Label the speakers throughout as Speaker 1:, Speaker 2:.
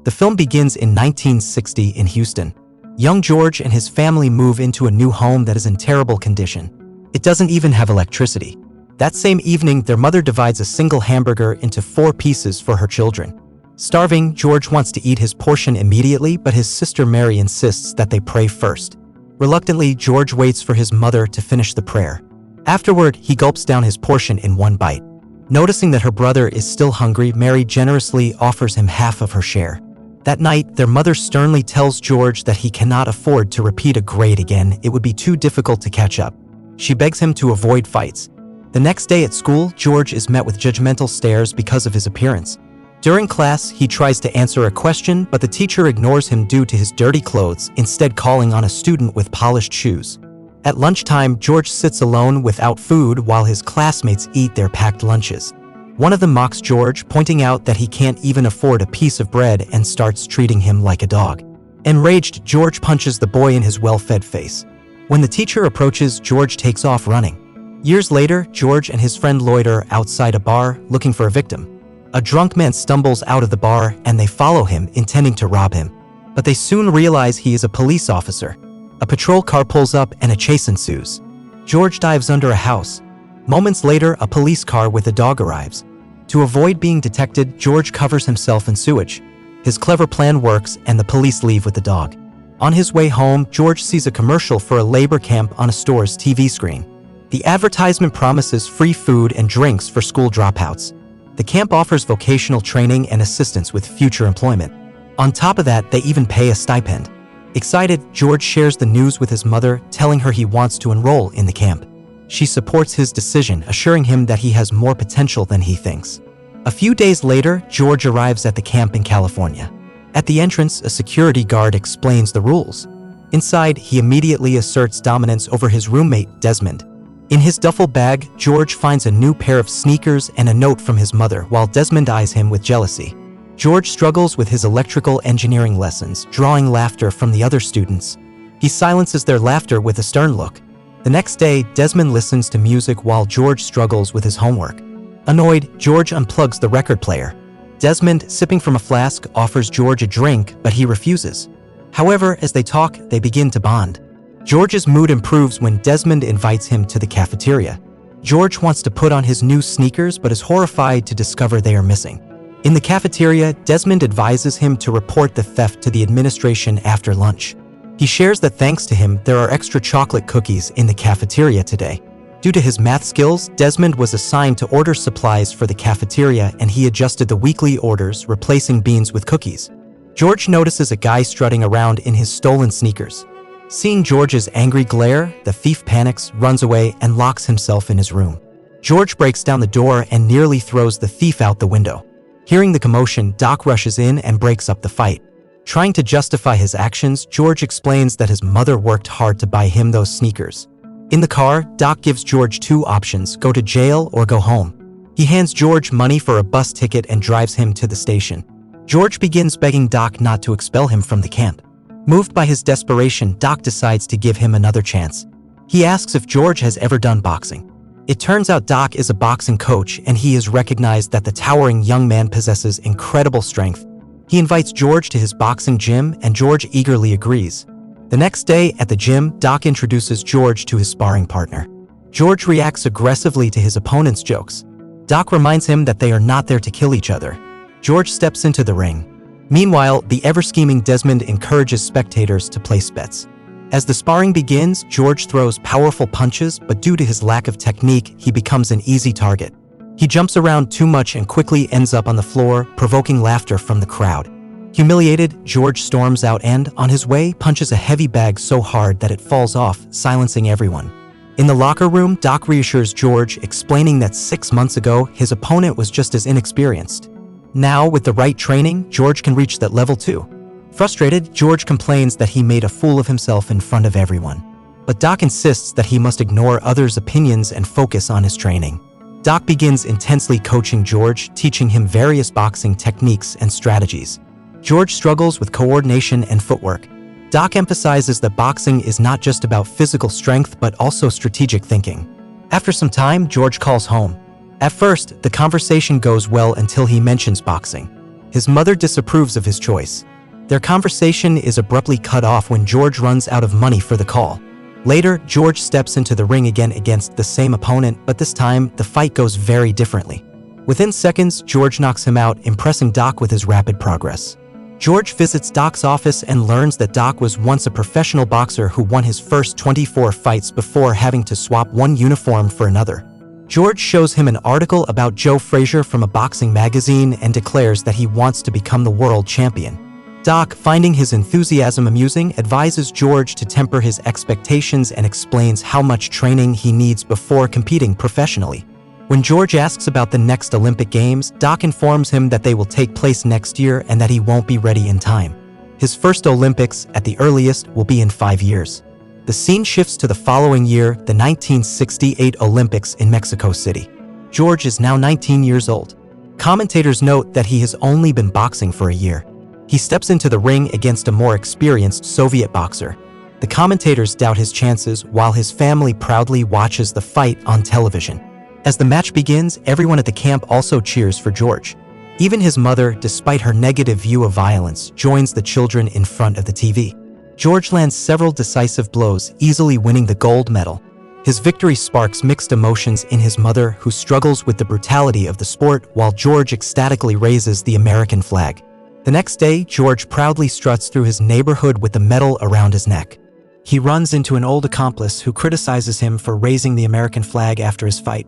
Speaker 1: The film begins in 1960 in Houston. Young George and his family move into a new home that is in terrible condition. It doesn't even have electricity. That same evening, their mother divides a single hamburger into 4 pieces for her children. Starving, George wants to eat his portion immediately, but his sister Mary insists that they pray first. Reluctantly, George waits for his mother to finish the prayer. Afterward, he gulps down his portion in one bite. Noticing that her brother is still hungry, Mary generously offers him half of her share. That night, their mother sternly tells George that he cannot afford to repeat a grade again. It would be too difficult to catch up. She begs him to avoid fights. The next day at school, George is met with judgmental stares because of his appearance. During class, he tries to answer a question, but the teacher ignores him due to his dirty clothes, instead calling on a student with polished shoes. At lunchtime, George sits alone without food while his classmates eat their packed lunches. One of them mocks George, pointing out that he can't even afford a piece of bread and starts treating him like a dog. Enraged, George punches the boy in his well-fed face. When the teacher approaches, George takes off running. Years later, George and his friend loiter outside a bar looking for a victim. A drunk man stumbles out of the bar and they follow him, intending to rob him. But they soon realize he is a police officer. A patrol car pulls up and a chase ensues. George dives under a house. Moments later, a police car with a dog arrives. To avoid being detected, George covers himself in sewage. His clever plan works and the police leave with the dog. On his way home, George sees a commercial for a labor camp on a store's TV screen. The advertisement promises free food and drinks for school dropouts. The camp offers vocational training and assistance with future employment. On top of that, they even pay a stipend. Excited, George shares the news with his mother, telling her he wants to enroll in the camp. She supports his decision, assuring him that he has more potential than he thinks. A few days later, George arrives at the camp in California. At the entrance, a security guard explains the rules. Inside, he immediately asserts dominance over his roommate, Desmond. In his duffel bag, George finds a new pair of sneakers and a note from his mother, while Desmond eyes him with jealousy. George struggles with his electrical engineering lessons, drawing laughter from the other students. He silences their laughter with a stern look. The next day, Desmond listens to music while George struggles with his homework. Annoyed, George unplugs the record player. Desmond, sipping from a flask, offers George a drink, but he refuses. However, as they talk, they begin to bond. George's mood improves when Desmond invites him to the cafeteria. George wants to put on his new sneakers but is horrified to discover they are missing. In the cafeteria, Desmond advises him to report the theft to the administration after lunch. He shares that thanks to him, there are extra chocolate cookies in the cafeteria today. Due to his math skills, Desmond was assigned to order supplies for the cafeteria and he adjusted the weekly orders, replacing beans with cookies. George notices a guy strutting around in his stolen sneakers. Seeing George's angry glare, the thief panics, runs away, and locks himself in his room. George breaks down the door and nearly throws the thief out the window. Hearing the commotion, Doc rushes in and breaks up the fight. Trying to justify his actions, George explains that his mother worked hard to buy him those sneakers. In the car, Doc gives George 2 options: go to jail or go home. He hands George money for a bus ticket and drives him to the station. George begins begging Doc not to expel him from the camp. Moved by his desperation, Doc decides to give him another chance. He asks if George has ever done boxing. It turns out Doc is a boxing coach and he is recognized that the towering young man possesses incredible strength. He invites George to his boxing gym and George eagerly agrees. The next day at the gym, Doc introduces George to his sparring partner. George reacts aggressively to his opponent's jokes. Doc reminds him that they are not there to kill each other. George steps into the ring. Meanwhile, the ever-scheming Desmond encourages spectators to place bets. As the sparring begins, George throws powerful punches, but due to his lack of technique, he becomes an easy target. He jumps around too much and quickly ends up on the floor, provoking laughter from the crowd. Humiliated, George storms out and, on his way, punches a heavy bag so hard that it falls off, silencing everyone. In the locker room, Doc reassures George, explaining that 6 months ago, his opponent was just as inexperienced. Now, with the right training, George can reach that level too. Frustrated, George complains that he made a fool of himself in front of everyone. But Doc insists that he must ignore others' opinions and focus on his training. Doc begins intensely coaching George, teaching him various boxing techniques and strategies. George struggles with coordination and footwork. Doc emphasizes that boxing is not just about physical strength but also strategic thinking. After some time, George calls home. At first, the conversation goes well until he mentions boxing. His mother disapproves of his choice. Their conversation is abruptly cut off when George runs out of money for the call. Later, George steps into the ring again against the same opponent, but this time, the fight goes very differently. Within seconds, George knocks him out, impressing Doc with his rapid progress. George visits Doc's office and learns that Doc was once a professional boxer who won his first 24 fights before having to swap one uniform for another. George shows him an article about Joe Frazier from a boxing magazine and declares that he wants to become the world champion. Doc, finding his enthusiasm amusing, advises George to temper his expectations and explains how much training he needs before competing professionally. When George asks about the next Olympic Games, Doc informs him that they will take place next year and that he won't be ready in time. His first Olympics, at the earliest, will be in 5 years. The scene shifts to the following year, the 1968 Olympics in Mexico City. George is now 19 years old. Commentators note that he has only been boxing for a year. He steps into the ring against a more experienced Soviet boxer. The commentators doubt his chances while his family proudly watches the fight on television. As the match begins, everyone at the camp also cheers for George. Even his mother, despite her negative view of violence, joins the children in front of the TV. George lands several decisive blows, easily winning the gold medal. His victory sparks mixed emotions in his mother, who struggles with the brutality of the sport, while George ecstatically raises the American flag. The next day, George proudly struts through his neighborhood with the medal around his neck. He runs into an old accomplice who criticizes him for raising the American flag after his fight,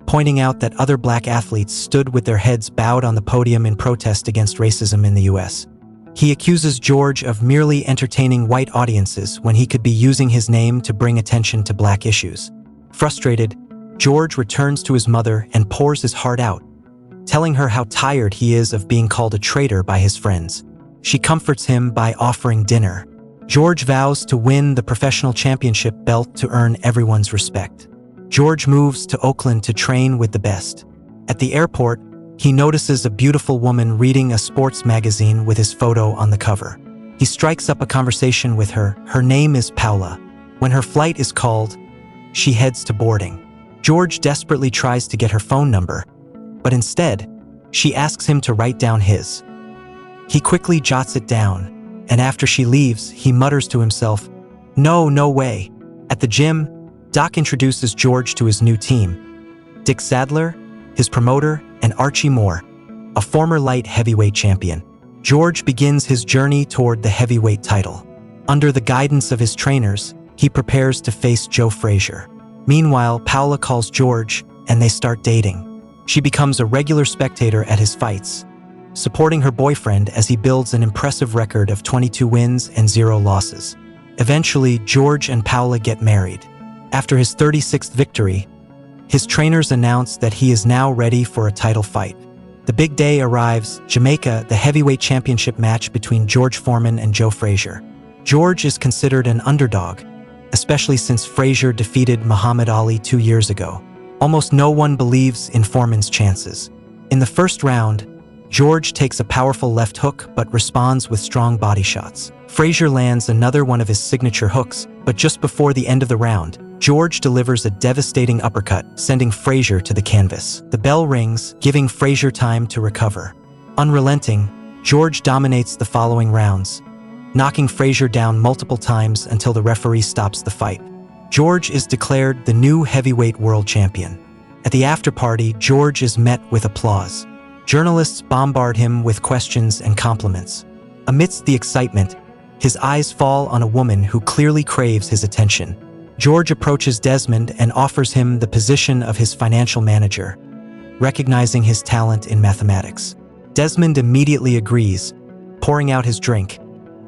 Speaker 1: pointing out that other black athletes stood with their heads bowed on the podium in protest against racism in the U.S. He accuses George of merely entertaining white audiences when he could be using his name to bring attention to black issues. Frustrated, George returns to his mother and pours his heart out, telling her how tired he is of being called a traitor by his friends. She comforts him by offering dinner. George vows to win the professional championship belt to earn everyone's respect. George moves to Oakland to train with the best. At the airport, he notices a beautiful woman reading a sports magazine with his photo on the cover. He strikes up a conversation with her. Her name is Paula. When her flight is called, she heads to boarding. George desperately tries to get her phone number, but instead, she asks him to write down his. He quickly jots it down, and after she leaves, he mutters to himself, No way." At the gym, Doc introduces George to his new team: Dick Sadler, his promoter, and Archie Moore, a former light heavyweight champion. George begins his journey toward the heavyweight title. Under the guidance of his trainers, he prepares to face Joe Frazier. Meanwhile, Paula calls George, and they start dating. She becomes a regular spectator at his fights, supporting her boyfriend as he builds an impressive record of 22 wins and 0 losses. Eventually, George and Paula get married. After his 36th victory, his trainers announce that he is now ready for a title fight. The big day arrives: Jamaica, the heavyweight championship match between George Foreman and Joe Frazier. George is considered an underdog, especially since Frazier defeated Muhammad Ali 2 years ago. Almost no one believes in Foreman's chances. In the first round, George takes a powerful left hook but responds with strong body shots. Frazier lands another one of his signature hooks, but just before the end of the round, George delivers a devastating uppercut, sending Frazier to the canvas. The bell rings, giving Frazier time to recover. Unrelenting, George dominates the following rounds, knocking Frazier down multiple times until the referee stops the fight. George is declared the new heavyweight world champion. At the after-party, George is met with applause. Journalists bombard him with questions and compliments. Amidst the excitement, his eyes fall on a woman who clearly craves his attention. George approaches Desmond and offers him the position of his financial manager, recognizing his talent in mathematics. Desmond immediately agrees, pouring out his drink,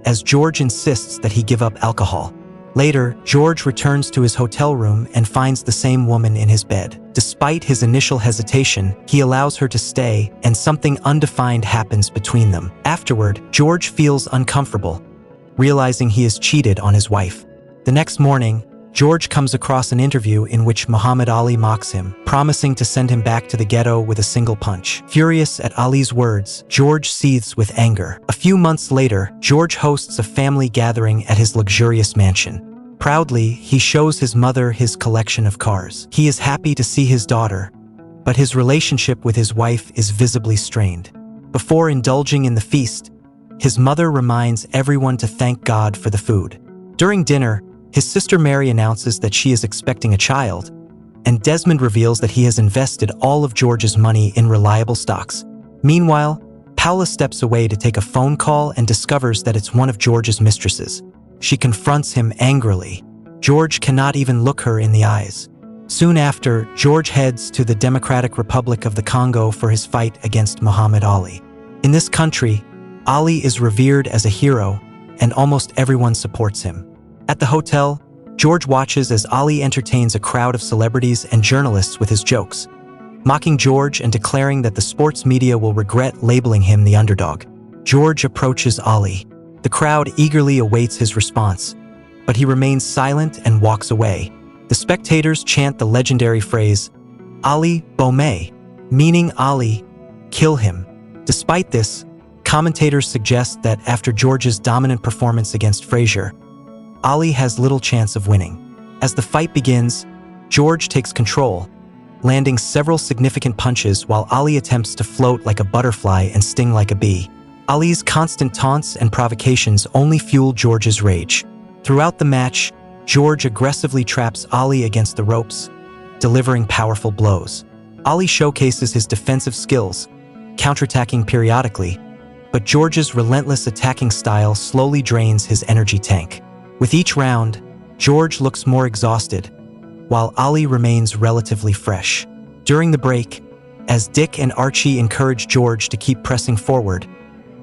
Speaker 1: as George insists that he give up alcohol. Later, George returns to his hotel room and finds the same woman in his bed. Despite his initial hesitation, he allows her to stay, and something undefined happens between them. Afterward, George feels uncomfortable, realizing he has cheated on his wife. The next morning, George comes across an interview in which Muhammad Ali mocks him, promising to send him back to the ghetto with a single punch. Furious at Ali's words, George seethes with anger. A few months later, George hosts a family gathering at his luxurious mansion. Proudly, he shows his mother his collection of cars. He is happy to see his daughter, but his relationship with his wife is visibly strained. Before indulging in the feast, his mother reminds everyone to thank God for the food. During dinner, his sister Mary announces that she is expecting a child, and Desmond reveals that he has invested all of George's money in reliable stocks. Meanwhile, Paula steps away to take a phone call and discovers that it's one of George's mistresses. She confronts him angrily. George cannot even look her in the eyes. Soon after, George heads to the Democratic Republic of the Congo for his fight against Muhammad Ali. In this country, Ali is revered as a hero, and almost everyone supports him. At the hotel, George watches as Ali entertains a crowd of celebrities and journalists with his jokes, mocking George and declaring that the sports media will regret labeling him the underdog. George approaches Ali. The crowd eagerly awaits his response, but he remains silent and walks away. The spectators chant the legendary phrase, Ali Bomay, meaning Ali, kill him. Despite this, commentators suggest that after George's dominant performance against Frazier, Ali has little chance of winning. As the fight begins, George takes control, landing several significant punches while Ali attempts to float like a butterfly and sting like a bee. Ali's constant taunts and provocations only fuel George's rage. Throughout the match, George aggressively traps Ali against the ropes, delivering powerful blows. Ali showcases his defensive skills, counterattacking periodically, but George's relentless attacking style slowly drains his energy tank. With each round, George looks more exhausted, while Ali remains relatively fresh. During the break, as Dick and Archie encourage George to keep pressing forward,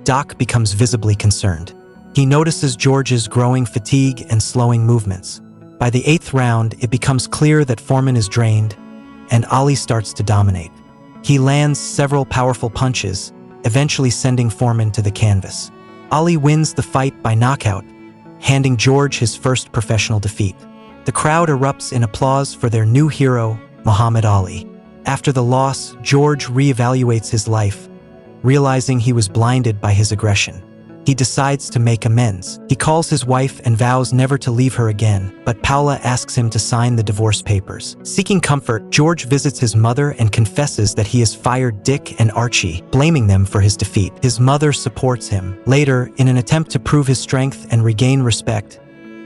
Speaker 1: Doc becomes visibly concerned. He notices George's growing fatigue and slowing movements. By the 8th round, it becomes clear that Foreman is drained, and Ali starts to dominate. He lands several powerful punches, eventually sending Foreman to the canvas. Ali wins the fight by knockout, handing George his first professional defeat. The crowd erupts in applause for their new hero, Muhammad Ali. After the loss, George reevaluates his life, realizing he was blinded by his aggression. He decides to make amends. He calls his wife and vows never to leave her again, but Paula asks him to sign the divorce papers. Seeking comfort, George visits his mother and confesses that he has fired Dick and Archie, blaming them for his defeat. His mother supports him. Later, in an attempt to prove his strength and regain respect,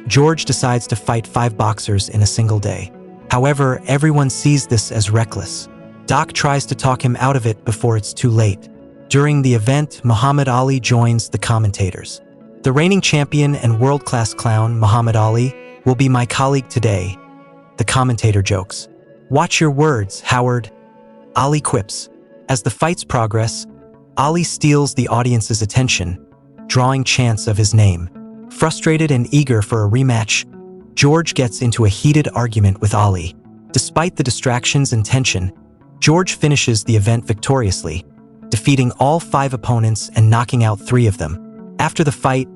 Speaker 1: George decides to fight 5 boxers in a single day. However, everyone sees this as reckless. Doc tries to talk him out of it before it's too late. During the event, Muhammad Ali joins the commentators. The reigning champion and world-class clown, Muhammad Ali, will be my colleague today, the commentator jokes. Watch your words, Howard, Ali quips. As the fights progress, Ali steals the audience's attention, drawing chants of his name. Frustrated and eager for a rematch, George gets into a heated argument with Ali. Despite the distractions and tension, George finishes the event victoriously, defeating all 5 opponents and knocking out 3 of them. After the fight,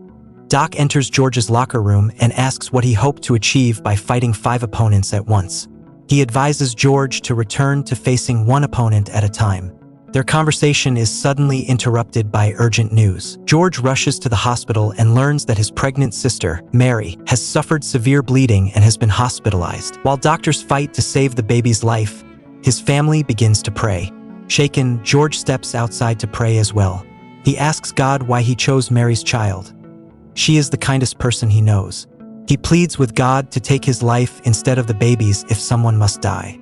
Speaker 1: Doc enters George's locker room and asks what he hoped to achieve by fighting 5 opponents at once. He advises George to return to facing 1 opponent at a time. Their conversation is suddenly interrupted by urgent news. George rushes to the hospital and learns that his pregnant sister, Mary, has suffered severe bleeding and has been hospitalized. While doctors fight to save the baby's life, his family begins to pray. Shaken, George steps outside to pray as well. He asks God why he chose Mary's child. She is the kindest person he knows. He pleads with God to take his life instead of the baby's if someone must die.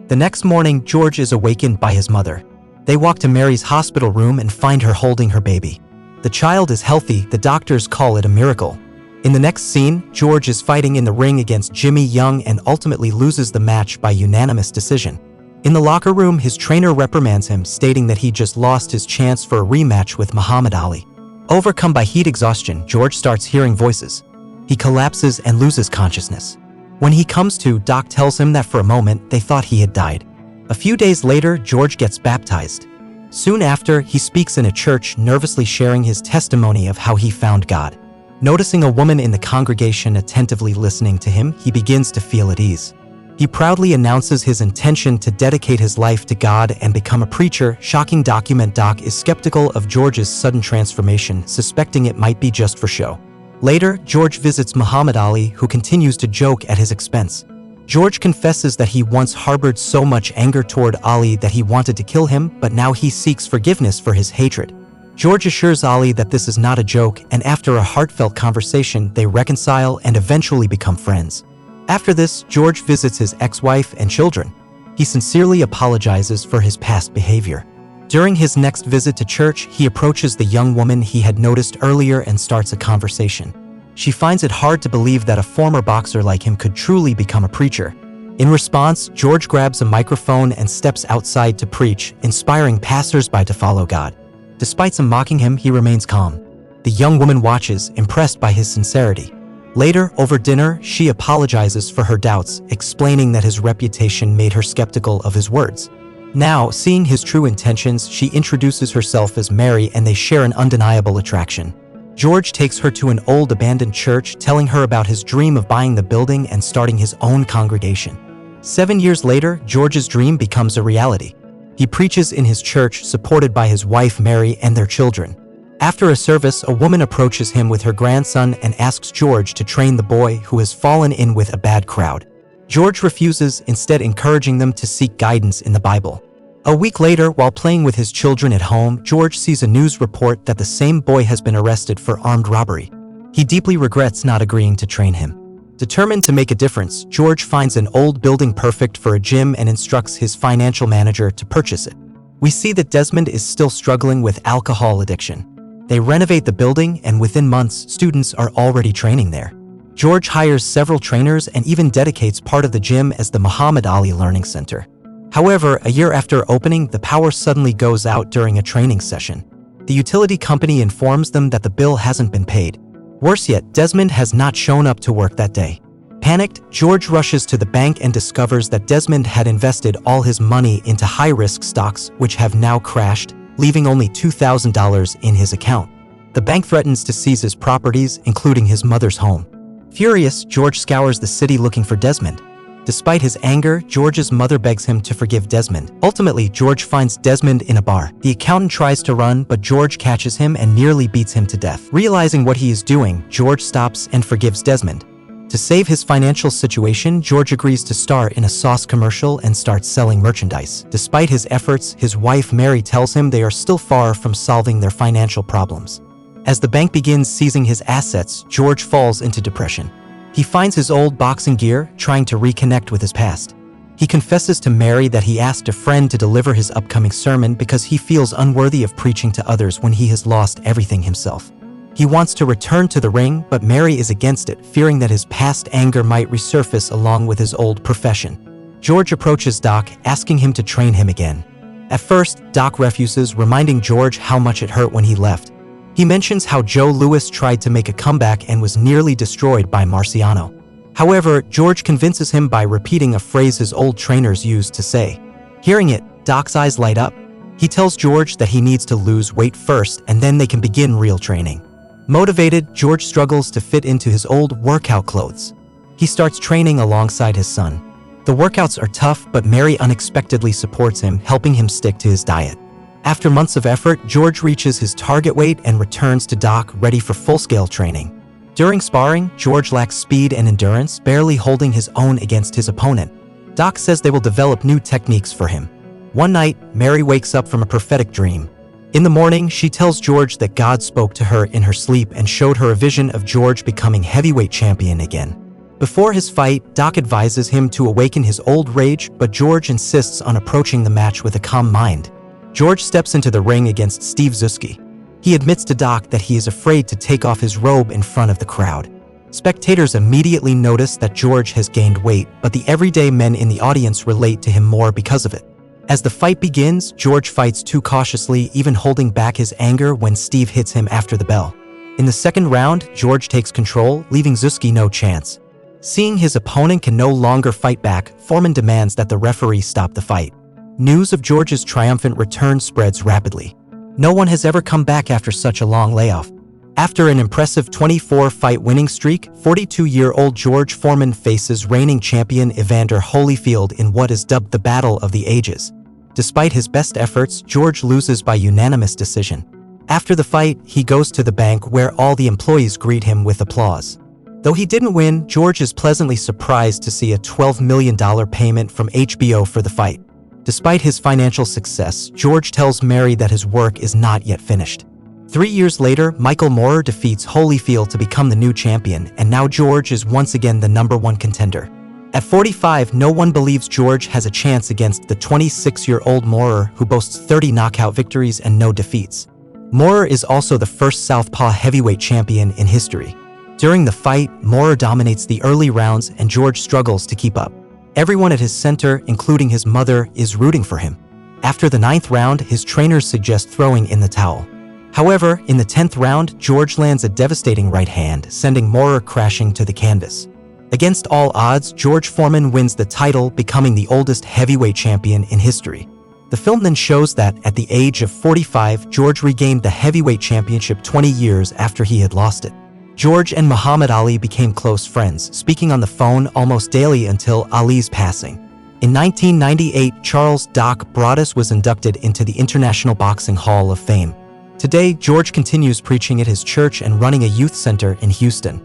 Speaker 1: The next morning, George is awakened by his mother. They walk to Mary's hospital room and find her holding her baby. The child is healthy, the doctors call it a miracle. In the next scene, George is fighting in the ring against Jimmy Young and ultimately loses the match by unanimous decision. In the locker room, his trainer reprimands him, stating that he just lost his chance for a rematch with Muhammad Ali. Overcome by heat exhaustion, George starts hearing voices. He collapses and loses consciousness. When he comes to, Doc tells him that for a moment they thought he had died. A few days later, George gets baptized. Soon after, he speaks in a church, nervously sharing his testimony of how he found God. Noticing a woman in the congregation attentively listening to him, he begins to feel at ease. He proudly announces his intention to dedicate his life to God and become a preacher. Shocking document. Doc is skeptical of George's sudden transformation, suspecting it might be just for show. Later, George visits Muhammad Ali, who continues to joke at his expense. George confesses that he once harbored so much anger toward Ali that he wanted to kill him, but now he seeks forgiveness for his hatred. George assures Ali that this is not a joke, and after a heartfelt conversation, they reconcile and eventually become friends. After this, George visits his ex-wife and children. He sincerely apologizes for his past behavior. During his next visit to church, he approaches the young woman he had noticed earlier and starts a conversation. She finds it hard to believe that a former boxer like him could truly become a preacher. In response, George grabs a microphone and steps outside to preach, inspiring passers-by to follow God. Despite some mocking him, he remains calm. The young woman watches, impressed by his sincerity. Later, over dinner, she apologizes for her doubts, explaining that his reputation made her skeptical of his words. Now, seeing his true intentions, she introduces herself as Mary and they share an undeniable attraction. George takes her to an old abandoned church, telling her about his dream of buying the building and starting his own congregation. 7 years later, George's dream becomes a reality. He preaches in his church, supported by his wife Mary and their children. After a service, a woman approaches him with her grandson and asks George to train the boy who has fallen in with a bad crowd. George refuses, instead encouraging them to seek guidance in the Bible. A week later, while playing with his children at home, George sees a news report that the same boy has been arrested for armed robbery. He deeply regrets not agreeing to train him. Determined to make a difference, George finds an old building perfect for a gym and instructs his financial manager to purchase it. We see that Desmond is still struggling with alcohol addiction. They renovate the building, and within months, students are already training there. George hires several trainers and even dedicates part of the gym as the Muhammad Ali Learning Center. However, a year after opening, the power suddenly goes out during a training session. The utility company informs them that the bill hasn't been paid. Worse yet, Desmond has not shown up to work that day. Panicked, George rushes to the bank and discovers that Desmond had invested all his money into high-risk stocks, which have now crashed, leaving only $2,000 in his account. The bank threatens to seize his properties, including his mother's home. Furious, George scours the city looking for Desmond. Despite his anger, George's mother begs him to forgive Desmond. Ultimately, George finds Desmond in a bar. The accountant tries to run, but George catches him and nearly beats him to death. Realizing what he is doing, George stops and forgives Desmond. To save his financial situation, George agrees to star in a sauce commercial and starts selling merchandise. Despite his efforts, his wife Mary tells him they are still far from solving their financial problems. As the bank begins seizing his assets, George falls into depression. He finds his old boxing gear, trying to reconnect with his past. He confesses to Mary that he asked a friend to deliver his upcoming sermon because he feels unworthy of preaching to others when he has lost everything himself. He wants to return to the ring, but Mary is against it, fearing that his past anger might resurface along with his old profession. George approaches Doc, asking him to train him again. At first, Doc refuses, reminding George how much it hurt when he left. He mentions how Joe Louis tried to make a comeback and was nearly destroyed by Marciano. However, George convinces him by repeating a phrase his old trainers used to say. Hearing it, Doc's eyes light up. He tells George that he needs to lose weight first and then they can begin real training. Motivated, George struggles to fit into his old workout clothes. He starts training alongside his son. The workouts are tough, but Mary unexpectedly supports him, helping him stick to his diet. After months of effort, George reaches his target weight and returns to Doc, ready for full-scale training. During sparring, George lacks speed and endurance, barely holding his own against his opponent. Doc says they will develop new techniques for him. One night, Mary wakes up from a prophetic dream. In the morning, she tells George that God spoke to her in her sleep and showed her a vision of George becoming heavyweight champion again. Before his fight, Doc advises him to awaken his old rage, but George insists on approaching the match with a calm mind. George steps into the ring against Steve Zuski. He admits to Doc that he is afraid to take off his robe in front of the crowd. Spectators immediately notice that George has gained weight, but the everyday men in the audience relate to him more because of it. As the fight begins, George fights too cautiously, even holding back his anger when Steve hits him after the bell. In the second round, George takes control, leaving Zuski no chance. Seeing his opponent can no longer fight back, Foreman demands that the referee stop the fight. News of George's triumphant return spreads rapidly. No one has ever come back after such a long layoff. After an impressive 24-fight winning streak, 42-year-old George Foreman faces reigning champion Evander Holyfield in what is dubbed the Battle of the Ages. Despite his best efforts, George loses by unanimous decision. After the fight, he goes to the bank where all the employees greet him with applause. Though he didn't win, George is pleasantly surprised to see a $12 million payment from HBO for the fight. Despite his financial success, George tells Mary that his work is not yet finished. 3 years later, Michael Moorer defeats Holyfield to become the new champion, and now George is once again the #1 contender. At 45, no one believes George has a chance against the 26-year-old Moorer, who boasts 30 knockout victories and no defeats. Moorer is also the first Southpaw heavyweight champion in history. During the fight, Moorer dominates the early rounds and George struggles to keep up. Everyone at his center, including his mother, is rooting for him. After the 9th round, his trainers suggest throwing in the towel. However, in the 10th round, George lands a devastating right hand, sending Moorer crashing to the canvas. Against all odds, George Foreman wins the title, becoming the oldest heavyweight champion in history. The film then shows that, at the age of 45, George regained the heavyweight championship 20 years after he had lost it. George and Muhammad Ali became close friends, speaking on the phone almost daily until Ali's passing. In 1998, Charles "Doc" Broaddus was inducted into the International Boxing Hall of Fame. Today, George continues preaching at his church and running a youth center in Houston.